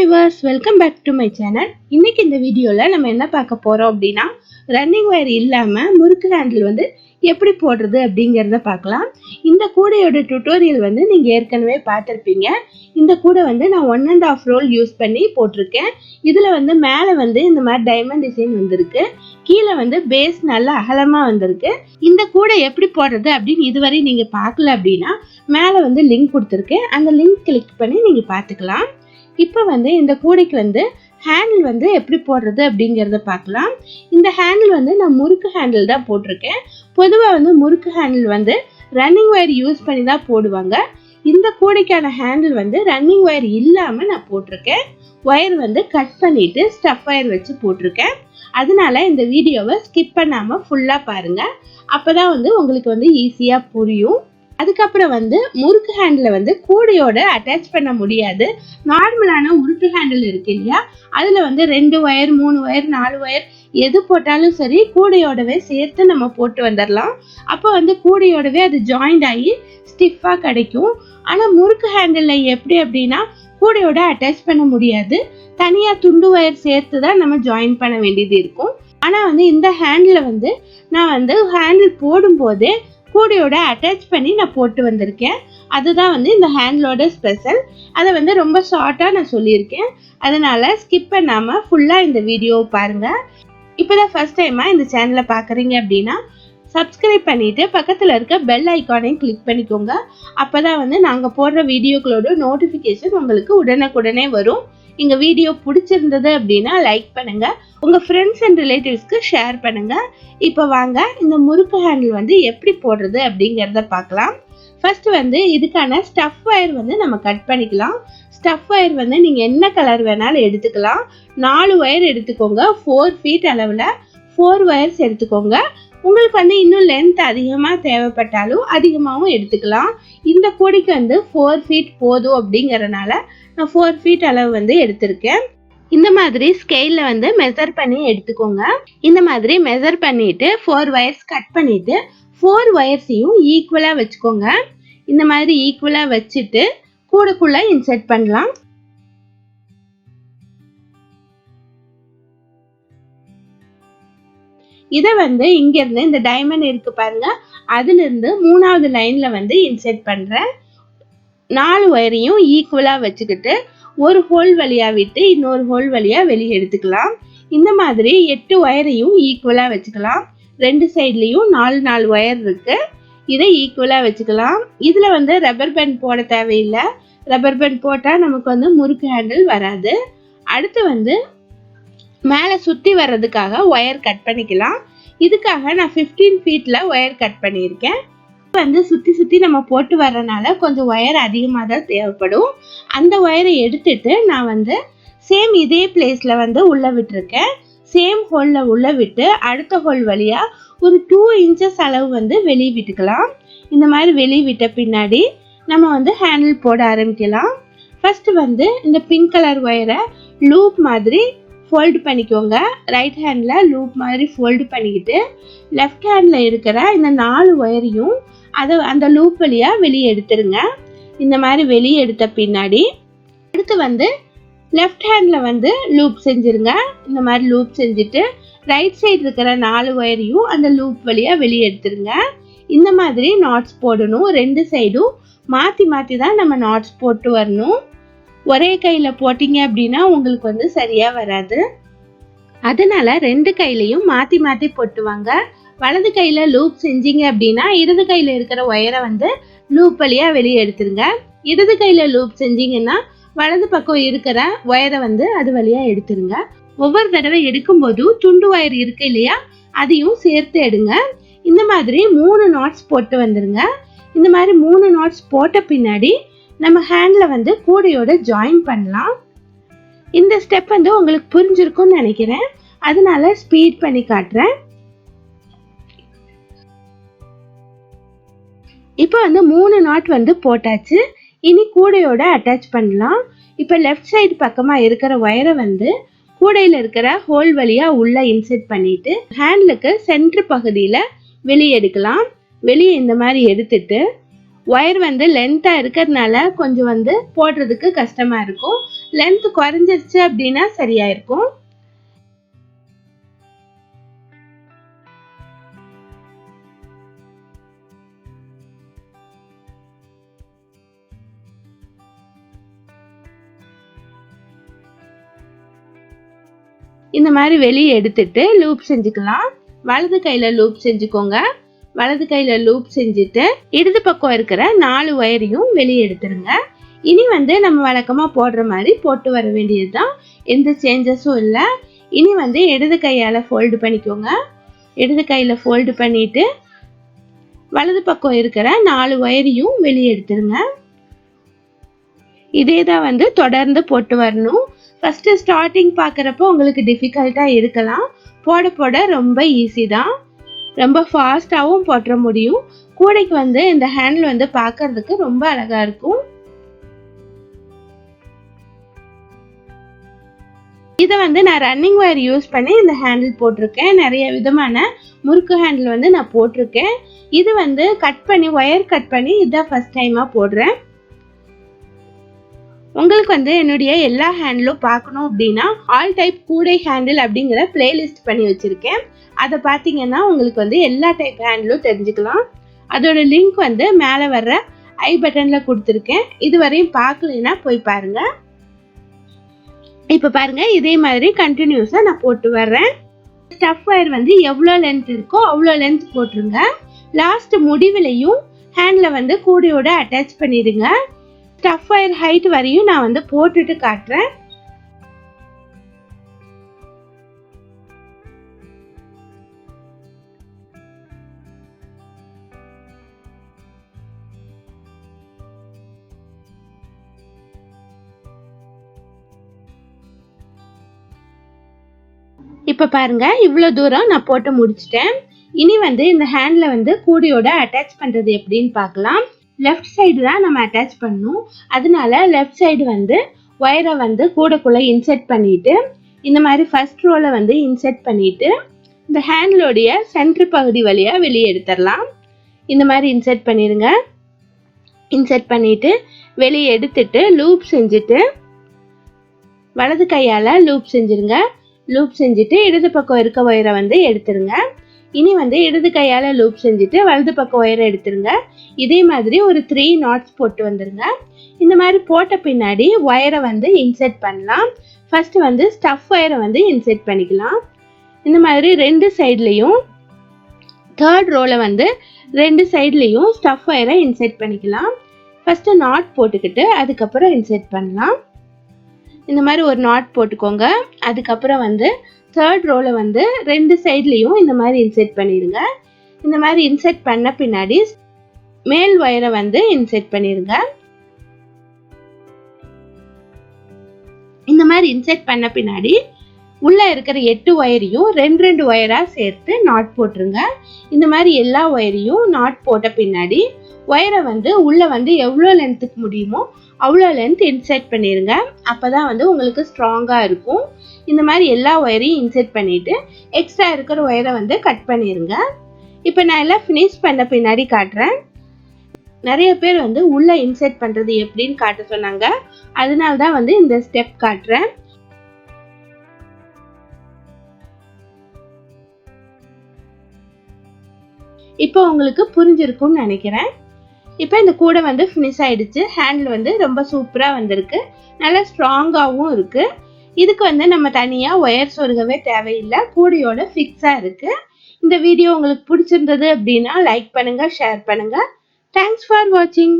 viewers, welcome back to my channel. இன்னைக்கு இந்த வீடியோல நம்ம என்ன பார்க்க போறோம் அப்படினா ரன்னிங் வயர் இல்லாம முறுக்கு ஹேண்டில் வந்து எப்படி போடுறது அப்படிங்கறத பார்க்கலாம். இந்த கூடையோட டியூட்டோரியல் வந்து நீங்க ஏற்கனவே பார்த்திருப்பீங்க. இந்த கூடை வந்து நான் 1.5 ரோல் யூஸ் பண்ணி போட்டுருக்கேன். இதுல வந்து மேல வந்து இந்த மாதிரி டைமண்ட் டிசைன் வந்திருக்கு. கீழே வந்து பேஸ் நல்லா அகலமா வந்திருக்கு. இந்த கூடை எப்படி போடுறது அப்படின்னு இதுவரை நீங்க பார்க்கல அப்படின்னா மேல வந்து லிங்க் கொடுத்துருக்கேன். அந்த லிங்க் கிளிக் பண்ணி நீங்க பார்த்துக்கலாம். இப்போ வந்து இந்த கூடைக்கு வந்து ஹேண்டில் வந்து எப்படி போடுறது அப்படிங்கறத பார்க்கலாம். இந்த ஹேண்டில் வந்து நான் முறுக்கு ஹேண்டில் தான் போட்டிருக்கேன். பொதுவாக வந்து முறுக்கு ஹேண்டில் வந்து ரன்னிங் வயர் யூஸ் பண்ணி தான் போடுவாங்க. இந்த கூடைக்கான ஹேண்டில் வந்து ரன்னிங் வயர் இல்லாம நான் போட்டிருக்கேன். வயர் வந்து கட் பண்ணிட்டு ஸ்டஃப் வயர் வச்சு போட்டிருக்கேன். அதனால இந்த வீடியோவை ஸ்கிப் பண்ணாம ஃபுல்லா பாருங்க. அப்பதான் வந்து உங்களுக்கு வந்து ஈஸியா புரியும். அதுக்கப்புறம் வந்து முறுக்கு ஹேண்டில் வந்து கூடையோட அட்டாச் பண்ண முடியாது. நார்மலான உருட்டு ஹேண்டில் இருக்கு இல்லையா, அதுல வந்து 2 வயர் 3 வயர் 4 வயர் எது போட்டாலும் சரி கூடையோடவே சேர்த்து நம்ம போட்டு வந்துடலாம். அப்போ வந்து கூடையோடவே அது ஜாயிண்ட் ஆகி ஸ்டிஃபா கிடைக்கும். ஆனா முறுக்கு ஹேண்டில் எப்படி அப்படின்னா கூடையோட அட்டாச் பண்ண முடியாது. தனியா துண்டு வயர் சேர்த்து தான் நம்ம ஜாயின் பண்ண வேண்டியது இருக்கும். ஆனா வந்து இந்த ஹேண்டில் வந்து நான் வந்து ஹேண்டில் போடும் போதே கூடையோட அட்டாச் பண்ணி நான் போட்டு வந்திருக்கேன். அதுதான் வந்து இந்த ஹேண்டிலோட ஸ்பெஷல். அதை வந்து ரொம்ப ஷார்ட்டா நான் சொல்லியிருக்கேன். அதனால ஸ்கிப் பண்ணாம ஃபுல்லா இந்த வீடியோவை பாருங்க. இப்போதான் ஃபர்ஸ்ட் டைமா இந்த சேனலை பார்க்குறீங்க அப்படின்னா சப்ஸ்கிரைப் பண்ணிட்டு பக்கத்தில் இருக்க பெல் ஐக்கானையும் கிளிக் பண்ணிக்கோங்க. அப்போதான் வந்து நாங்கள் போடுற வீடியோக்களோட நோட்டிஃபிகேஷன் உங்களுக்கு உடனுக்குடனே வரும். எங்க வீடியோ பிடிச்சிருந்தது அப்படின்னா லைக் பண்ணுங்க, உங்க ஃப்ரெண்ட்ஸ் அண்ட் ரிலேட்டிவ்ஸ்க்கு ஷேர் பண்ணுங்க. இப்போ வாங்க இந்த முறுக்கு ஹேண்டில் வந்து எப்படி போடுறது அப்படிங்கிறத பார்க்கலாம். ஃபர்ஸ்ட் வந்து இதுக்கான ஸ்டஃப் வயர் வந்து நம்ம கட் பண்ணிக்கலாம். ஸ்டஃப் வயர் வந்து நீங்க என்ன கலர் வேணாலும் எடுத்துக்கலாம். 4 வயர் எடுத்துக்கோங்க. 4 ஃபீட் அளவில் 4 வயர்ஸ் எடுத்துக்கோங்க. உங்களுக்கு வந்து இன்னும் லென்த் அதிகமாக தேவைப்பட்டாலும் அதிகமாகவும் எடுத்துக்கலாம். இந்த கூடைக்கு வந்து 4 ஃபீட் போதும் அப்படிங்கறதுனால நான் 4 ஃபீட் அளவு வந்து எடுத்திருக்கேன். இந்த மாதிரி ஸ்கேல்ல வந்து மெஷர் பண்ணி எடுத்துக்கோங்க. இந்த மாதிரி மெஷர் பண்ணிட்டு 4 வயர்ஸ் கட் பண்ணிட்டு 4 வயர்ஸையும் ஈக்குவலா வச்சுக்கோங்க. இந்த மாதிரி ஈக்குவலா வச்சுட்டு கூடைக்குள்ள இன்சர்ட் பண்ணலாம். இதை வந்து இங்க இருந்து இந்த டைமண்ட் இருக்கு பாருங்க, அதுல இருந்து 3வது லைன்ல வந்து இன்சர்ட் பண்றேன். 4 வயரையும் ஈக்குவலா வச்சுக்கிட்டு ஒரு ஹோல் வழியா விட்டு இன்னொரு ஹோல் வழியா வெளியே எடுத்துக்கலாம். இந்த மாதிரி 8 வயரையும் ஈக்குவலா வச்சுக்கலாம். 2 சைட்லயும் 4 வயர் இருக்கு. இதை ஈக்குவலா வச்சுக்கலாம். இதுல வந்து ரப்பர் பேண்ட் போட தேவையில்லை. ரப்பர் பேண்ட் போட்டா நமக்கு வந்து முறுக்கு ஹேண்டில் வராது. அடுத்து வந்து மேலே சுற்றி வர்றதுக்காக ஒயர் கட் பண்ணிக்கலாம். இதுக்காக நான் 15 ஃபீட்ல ஒயர் கட் பண்ணியிருக்கேன். வந்து சுற்றி சுற்றி நம்ம போட்டு வர்றதுனால கொஞ்சம் ஒயர் அதிகமாக தான் தேவைப்படும். அந்த ஒயரை எடுத்துட்டு நான் வந்து சேம் இதே பிளேஸ்ல வந்து உள்ள விட்டுருக்கேன். சேம் ஹோல்ல உள்ள விட்டு அடுத்த ஹோல் வழியா ஒரு 2 இன்ச்சஸ் அளவு வந்து வெளியே விட்டுக்கலாம். இந்த மாதிரி வெளியே விட்ட பின்னாடி நம்ம வந்து ஹேண்டில் போட ஆரம்பிக்கலாம். ஃபர்ஸ்ட் வந்து இந்த பிங்க் கலர் ஒயரை லூப் மாதிரி ஃபோல்டு பண்ணிக்கோங்க. ரைட் ஹேண்ட்ல லூப் மாதிரி ஃபோல்டு பண்ணிக்கிட்டு லெஃப்ட் ஹேண்ட்ல இருக்கிற இந்த 4 ஒயரையும் அதை அந்த லூப் வழியா வெளியே எடுத்துருங்க. இந்த மாதிரி வெளியே எடுத்த பின்னாடி அடுத்து வந்து லெஃப்ட் ஹேண்ட்ல வந்து லூப் செஞ்சிருங்க. இந்த மாதிரி லூப் செஞ்சுட்டு ரைட் சைடு இருக்கிற 4 ஒயரையும் அந்த லூப் வழியா வெளியே எடுத்துருங்க. இந்த மாதிரி நாட்ஸ் போடணும். 2 சைடும் மாத்தி மாத்தி தான் நம்ம நாட்ஸ் போட்டு வரணும். ஒரே கையில போட்டீங்க அப்படின்னா உங்களுக்கு வந்து சரியா வராது. அதனால 2 கையிலையும் மாத்தி மாத்தி போட்டுவாங்க. வலது கையில லூப் செஞ்சீங்க அப்படின்னா இடது கையில இருக்கிற ஒயரை வந்து லூப் வழியா வெளியே எடுத்துருங்க. இடது கையில லூப் செஞ்சீங்கன்னா வலது பக்கம் இருக்கிற ஒயரை வந்து அது வழியா எடுத்துருங்க. ஒவ்வொரு தடவை எடுக்கும் போதும் துண்டு ஒயர் இருக்கு இல்லையா, அதையும் சேர்த்து எடுங்க. இந்த மாதிரி 3 நாட்ஸ் போட்டு வந்துருங்க. இந்த மாதிரி 3 நாட்ஸ் போட்ட பின்னாடி நம்ம ஹேண்ட்ல வந்து கூடையோட ஜாயின் பண்ணலாம். இந்த ஸ்டெப் வந்து உங்களுக்கு புரிஞ்சிருக்கும்னு நினைக்கிறேன். அதனால ஸ்பீட் பண்ணி காட்டுறேன். இப்போ வந்து 3 நாட் வந்து போட்டாச்சு. இனி கூடையோட அட்டாச் பண்ணலாம். இப்போ லெஃப்ட் சைடு பக்கமா இருக்கிற ஒயரை வந்து கூடையில இருக்கிற ஹோல் வழியா உள்ள இன்சர்ட் பண்ணிட்டு ஹேண்ட்லுக்கு சென்டர் பகுதியில வெளியே எடுக்கலாம். வெளியே இந்த மாதிரி எடுத்துட்டு ஒயர் வந்து லென்த்தா இருக்கிறதுனால கொஞ்சம் வந்து போடுறதுக்கு கஷ்டமா இருக்கும். லென்த் குறைஞ்சிருச்சு அப்படின்னா சரியா இருக்கும். இந்த மாதிரி வெளியே எடுத்துட்டு லூப் செஞ்சுக்கலாம். வலது கையில லூப் செஞ்சுக்கோங்க. வலது கையில லூப் செஞ்சுட்டு இடது பக்கம் இருக்கிற 4 ஒயரையும் வெளியே எடுத்துருங்க. இனி நம்ம வழக்கமா போடுற மாதிரி போட்டு வர வேண்டியதுதான். எந்த சேஞ்சஸும் இல்லை. இனி இடது கையால ஃபோல்டு பண்ணிக்கோங்க. இடது கையில ஃபோல்டு பண்ணிட்டு வலது பக்கம் இருக்கிற 4 ஒயரையும் வெளியே எடுத்துருங்க. இதே தான் தொடர்ந்து போட்டு வரணும். ஃபர்ஸ்ட் ஸ்டார்டிங் பார்க்குறப்போ உங்களுக்கு டிஃபிகல்ட்டாக இருக்கலாம். போட போட ரொம்ப ஈஸி தான். ரொம்ப ஃபாஸ்ட்டாகவும் போட்டுற முடியும். கூடைக்கு இந்த ஹேண்டில் பார்க்கறதுக்கு ரொம்ப அழகாக இருக்கும். இதை நான் ரன்னிங் ஒயர் யூஸ் பண்ணி இந்த ஹேண்டில் போட்டிருக்கேன். நிறைய விதமான முறுக்கு ஹேண்டில் நான் போட்டிருக்கேன். இது கட் பண்ணி ஒயர் கட் பண்ணி இதான் ஃபர்ஸ்ட் டைமாக போடுறேன். உங்களுக்கு என்னுடைய எல்லா ஹேண்டிலும் பார்க்கணும் அப்படின்னா ஆல் டைப் கூடை ஹேண்டில் அப்படிங்கிற பிளேலிஸ்ட் பண்ணி வச்சிருக்கேன். அதை பார்த்தீங்கன்னா உங்களுக்கு எல்லா டைப் ஹேண்டிலும் தெரிஞ்சுக்கலாம். அதோட லிங்க் மேலே வர்ற ஐ பட்டன்ல கொடுத்துருக்கேன். இதுவரையும் பார்க்கலைன்னா போய் பாருங்க. இப்போ பாருங்க, இதே மாதிரி கண்டினியூஸாக நான் போட்டு வர்றேன். ஸ்டஃப் ஒயர் எவ்வளோ லென்த் இருக்கோ அவ்வளோ லென்த் போட்டுருங்க. லாஸ்ட் முடிவிலையும் ஹேண்டில் கூடையோட அட்டாச் பண்ணிடுங்க. ஸ்டஃப் ஒயர் ஹைட் வரையும் நான் போட்டுட்டு காட்டுறேன். இப்ப பாருங்க, இவ்வளவு தூரம் நான் போட்டு முடிச்சிட்டேன். இனி இந்த ஹேண்ட்ல கூடையோட அட்டாச் பண்றது எப்படின்னு பார்க்கலாம். லெஃப்ட் சைடு தான் நம்ம அட்டாச் பண்ணணும். அதனால லெஃப்ட் சைடு ஒயரை கூடைக்குள்ள இன்செர்ட் பண்ணிட்டு இந்த மாதிரி ஃபர்ஸ்ட் ரோல இன்செர்ட் பண்ணிட்டு இந்த ஹேண்டிலோடைய சென்டர் பகுதி வழியா வெளியே எடுத்துடலாம். இந்த மாதிரி இன்செர்ட் பண்ணிடுங்க. இன்செர்ட் பண்ணிட்டு வெளியே எடுத்துட்டு லூப் செஞ்சுட்டு வலது கையால லூப் செஞ்சிருங்க. லூப் செஞ்சுட்டு இடது பக்கம் இருக்க ஒயரை எடுத்துருங்க. இனி இடது கையால லூப் செஞ்சுட்டு வலது பக்கம் ஒயரை எடுத்துருங்க. இதே மாதிரி ஒரு 3 knots போட்டு வந்துருங்க. இந்த மாதிரி போட்ட பின்னாடி ஒயரை இன்செர்ட் பண்ணலாம். ஃபர்ஸ்ட் ஸ்டஃப் ஒயரை இன்செர்ட் பண்ணிக்கலாம். இந்த மாதிரி ரெண்டு சைட்லையும் தேர்ட் ரோல ரெண்டு சைட்லையும் ஸ்டஃப் ஒயரை இன்செர்ட் பண்ணிக்கலாம். ஃபர்ஸ்ட் நாட் போட்டுக்கிட்டு அதுக்கப்புறம் இன்செர்ட் பண்ணலாம். இந்த மாதிரி ஒரு நாட் போட்டுக்கோங்க. அதுக்கப்புறம் தேர்ட் ரோல ரெண்டு சைட்லையும் இந்த மாதிரி இன்செர்ட் பண்ணிடுங்க. இந்த மாதிரி இன்செர்ட் பண்ண பின்னாடி மேல் ஒயரை இன்செர்ட் பண்ணிடுங்க. இந்த மாதிரி இன்செர்ட் பண்ண பின்னாடி உள்ள இருக்கிற 8 ஒயரையும் ரெண்டு ஒயரா சேர்த்து நாட் போட்டுருங்க. இந்த மாதிரி எல்லா ஒயரையும் நாட் போட்ட பின்னாடி ஒயரை உள்ள எவ்வளோ லென்த்துக்கு முடியுமோ அவ்வளோ லென்த் இன்செர்ட் பண்ணிடுங்க. அப்பதான் உங்களுக்கு ஸ்ட்ராங்கா இருக்கும். இந்த மாதிரி எல்லா ஒயரையும் இன்செர்ட் பண்ணிட்டு எக்ஸ்ட்ரா இருக்கிற ஒயரை கட் பண்ணிடுங்க. இப்போ நான் எல்லாம் ஃபினிஷ் பண்ண பின்னாடி காட்டுறேன். நிறைய பேர் உள்ள இன்செர்ட் பண்றது எப்படின்னு காட்ட சொன்னாங்க. அதனால தான் இந்த ஸ்டெப் காட்டுறேன். இப்போ உங்களுக்கு புரிஞ்சிருக்கும்னு நினைக்கிறேன். இப்போ இந்த கூடை ஃபினிஷ் ஆயிடுச்சு. ஹேண்டில் ரொம்ப சூப்பரா வந்திருக்கு. நல்லா ஸ்ட்ராங்காகவும் இருக்கு. இதுக்கு நம்ம தனியா ஒயர் சொருகவே தேவையில்லை. கூடையோட ஃபிக்ஸா இருக்கு. இந்த வீடியோ உங்களுக்கு பிடிச்சிருந்தது அப்படின்னா லைக் பண்ணுங்க, ஷேர் பண்ணுங்க. தேங்க்ஸ் ஃபார் வாட்சிங்.